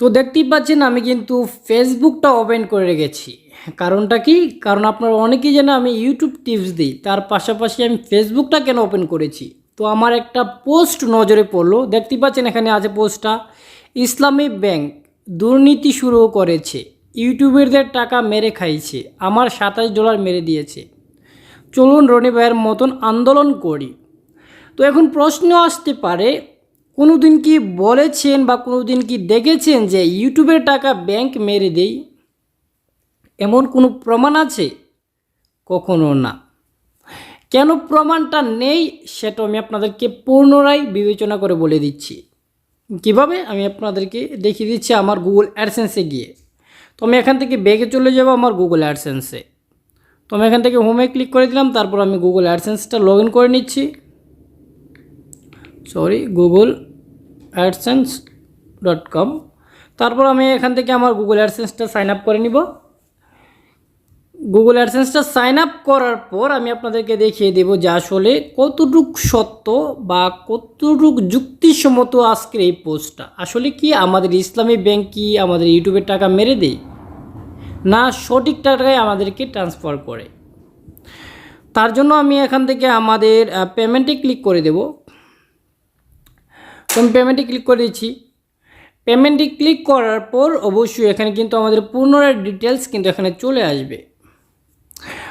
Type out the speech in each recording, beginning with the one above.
তো দেখতেই পাচ্ছেন আমি কিন্তু ফেসবুকটা ওপেন করে রেখেছি। কারণটা কি? কারণ আপনারা অনেকেই জানেন আমি ইউটিউব টিপস দিই, তার পাশাপাশি আমি ফেসবুকটা কেন ওপেন করেছি। তো আমার একটা পোস্ট নজরে পড়লো, দেখতেই পাচ্ছেন এখানে আছে পোস্টটা, ইসলামী ব্যাংক দুর্নীতি শুরু করেছে, ইউটিউবারদের টাকা মেরে খাইছে, আমার $27 মেরে দিয়েছে, চলুন রনি ভাইয়ের মতন আন্দোলন করি। তো এখন প্রশ্ন আসতে পারে, কোনো দিন কি বলেছেন বা কোনো দিন কি দেখেছেন যে ইউটিউবের টাকা ব্যাংক মেরে দেই? এমন কোনো প্রমাণ আছে? কখনো না। কেন প্রমাণটা নেই সেটা আমি আপনাদেরকে পুনরায় বিবেচনা করে বলে দিচ্ছি। কিভাবে আমি আপনাদেরকে দেখিয়ে দিচ্ছি আমার গুগল অ্যাডসেন্সে গিয়ে। তো আমি এখান থেকে ব্যাগে চলে যাব আমার গুগল অ্যাডসেন্সে। তো আমি এখান থেকে হোমে ক্লিক করে দিলাম, তারপর আমি গুগল অ্যাডসেন্সটা লগ ইন করে নিচ্ছি। Google AdSense.com। তারপর আমি এখান থেকে আমার গুগল অ্যাডসেন্সটা সাইন আপ করে নিব। গুগল অ্যাডসেন্সটা সাইন আপ করার পর আমি আপনাদেরকে দেখিয়ে দেব যে আসলে কতটুক সত্য বা কতটুক যুক্তিসম্মত আজকের এই পোস্টটা। আসলে কি আমাদের ইসলামী ব্যাংক কি আমাদের ইউটিউবের টাকা মেরে দেয়, না সঠিক টাকায় আমাদেরকে ট্রান্সফার করে? তার জন্য আমি এখান থেকে আমাদের পেমেন্টে ক্লিক করে দেব। তো আমি পেমেন্টে ক্লিক করে দিচ্ছি। পেমেন্টে ক্লিক করার পর অবশ্যই এখানে কিন্তু আমাদের পুনরায় ডিটেলস কিন্তু এখানে চলে আসবে।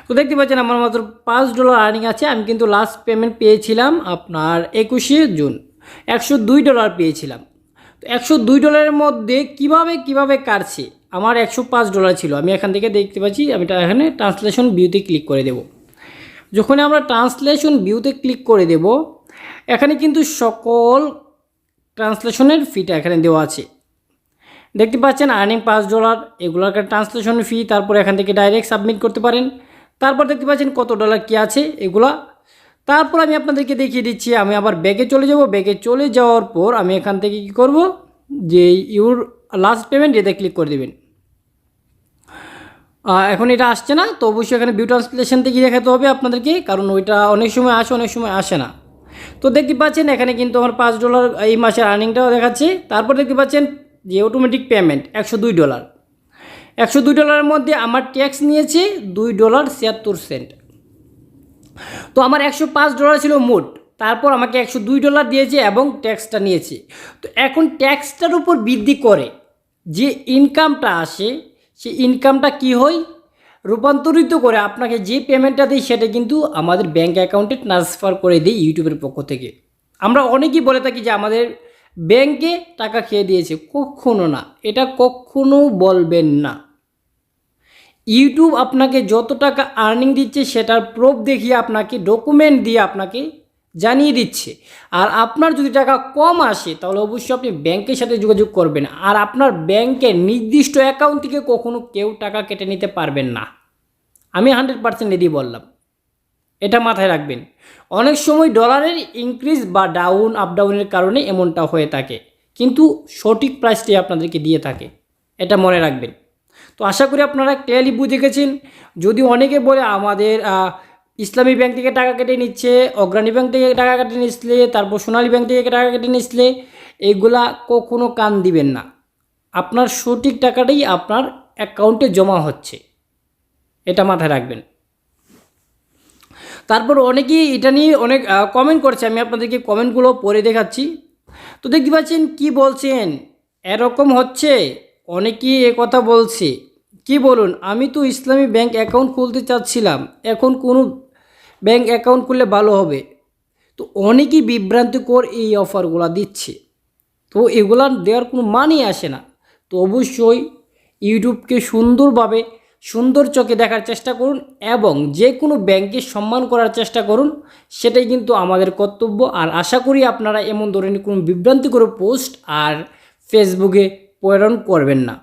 তো দেখতে পাচ্ছেন আমার মাত্র $5 আর্নিং আছে। আমি কিন্তু লাস্ট পেমেন্ট পেয়েছিলাম আপনার 21শে জুন, $102 পেয়েছিলাম। তো $102 মধ্যে কিভাবে কাটছে, আমার $105 ছিল। আমি এখান থেকে দেখতে পাচ্ছি, আমি এখানে ট্রান্সলেশন ভিউতে ক্লিক করে দেব। যখন আমরা ট্রান্সলেশন ভিউতে ক্লিক করে দেব, এখানে কিন্তু সকল ট্রান্সলেশনের ফিটা এখানে দেওয়া আছে। দেখতে পাচ্ছেন আর্নিং $5, এগুলোর ট্রান্সলেশন ফি। তারপর এখান থেকে ডাইরেক্ট সাবমিট করতে পারেন। তারপর দেখতে পাচ্ছেন কত ডলার কী আছে এগুলা। তারপর আমি আপনাদেরকে দেখিয়ে দিচ্ছি। আমি আবার ব্যাগে চলে যাব। ব্যাগে চলে যাওয়ার পর আমি এখান থেকে কি করব, যে ইউর লাস্ট পেমেন্ট এতে ক্লিক করে দেবেন। এখন এটা আসছে না, তো অবশ্যই এখানে ভিউ ট্রান্সলেশন থেকে দেখাতে হবে আপনাদেরকে, কারণ ওইটা অনেক সময় আসে অনেক সময় আসে না। তো দেখতে পাচ্ছেন এখানে কিন্তু আমার $5 এই মাসের আর্নিংটাও দেখাচ্ছে। তারপর দেখতে পাচ্ছেন যে অটোমেটিক পেমেন্ট $102। $102 মধ্যে আমার ট্যাক্স নিয়েছে $2.76। তো আমার $105 ছিল মোট, তারপর আমাকে $102 দিয়েছে এবং ট্যাক্সটা নিয়েছে। তো এখন ট্যাক্সটার উপর বৃদ্ধি করে যে ইনকামটা আসে, সেই ইনকামটা কি হয়, রূপান্তরিত করে আপনাকে যে পেমেন্টটা দিই সেটা কিন্তু আমাদের ব্যাঙ্ক অ্যাকাউন্টে ট্রান্সফার করে দিই ইউটিউবের পক্ষ থেকে। আমরা অনেকেই বলে থাকি যে আমাদের ব্যাংকে টাকা খেয়ে দিয়েছে, কখনো না, এটা কখনো বলবেন না। ইউটিউব আপনাকে যত টাকা আর্নিং দিচ্ছে সেটার প্রুফ দেখিয়ে আপনাকে, ডকুমেন্ট দিয়ে আপনাকে জানিয়ে দিচ্ছে। আর আপনার যদি টাকা কম আসে তাহলে অবশ্যই আপনি ব্যাংকের সাথে যোগাযোগ করবেন। আর আপনার ব্যাংকের নির্দিষ্ট অ্যাকাউন্ট থেকে কখনো কেউ টাকা কেটে নিতে পারবেন না, আমি 100% রেডি বললাম, এটা মাথায় রাখবেন। অনেক সময় ডলারের ইনক্রিজ বা ডাউন আপ ডাউনের কারণে এমনটা হয়ে থাকে, কিন্তু সঠিক প্রাইসটাই আপনাদেরকে দিয়ে থাকে, এটা মনে রাখবেন। তো আশা করি আপনারা ক্লিয়ারলি বুঝে গেছেন। যদি অনেকে বলে আমাদের ইসলামী ব্যাংক থেকে টাকা কেটে নিচ্ছে, অগ্রণী ব্যাংক থেকে টাকা কেটে নিচ্ছিলে, তারপর সোনালী ব্যাংক থেকে টাকা কেটে নিচ্ছিলে, এগুলা কখনো কান দিবেন না। আপনার সঠিক টাকাটাই আপনার অ্যাকাউন্টে জমা হচ্ছে, এটা মাথায় রাখবেন। তারপর অনেকেই এটা নিয়ে অনেক কমেন্ট করছে, আমি আপনাদেরকে কমেন্টগুলো পড়ে দেখাচ্ছি। তো দেখতে পাচ্ছেন কি বলছেন, এরকম হচ্ছে, অনেকেই কথা বলছে। কি বলুন, আমি তো ইসলামী ব্যাংক অ্যাকাউন্ট খুলতে চাচ্ছিলাম, এখন কোনো ব্যাংক অ্যাকাউন্ট খুললে ভালো হবে। তো অনেকেই বিভ্রান্তিকর এই অফারগুলো দিচ্ছে, তো এগুলা দেওয়ার কোনো মানেই আসে না। তো অবশ্যই ইউটিউবকে সুন্দরভাবে সুন্দর চোখে দেখার চেষ্টা করুন এবং যে কোনো ব্যাংকে সম্মান করার চেষ্টা করুন, সেটাই কিন্তু আমাদের কর্তব্য। আর আশা করি আপনারা এমন ধরনের কোনো বিভ্রান্তিকর পোস্ট আর ফেসবুকে প্রেরণ করবেন না।